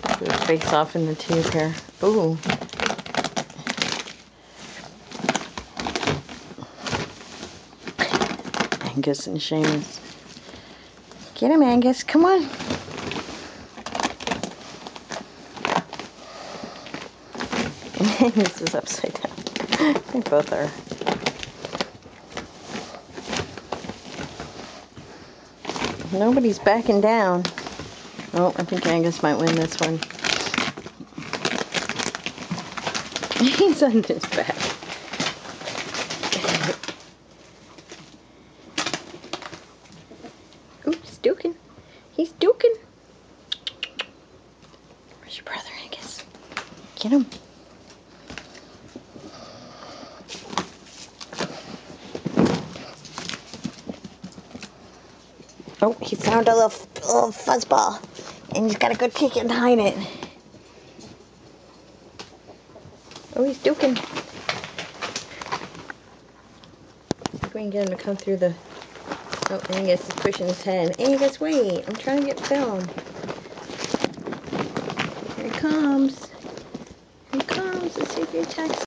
Put his face off in the tube here. Ooh. Angus and Seamus. Get him, Angus. Come on. And Angus is upside down. They both are. Nobody's backing down. Oh, I think Angus might win this one. He's on his back. Ooh, he's duking. He's duking. Where's your brother, Angus? Get him. Oh, he found a little fuzzball. And he's gotta go take it and hide it. Oh, he's duking. See if we can get him to come through the... Oh, Angus is pushing his head. Angus, wait! I'm trying to get filmed. Here he comes. Here he comes. Let's see if he attacks.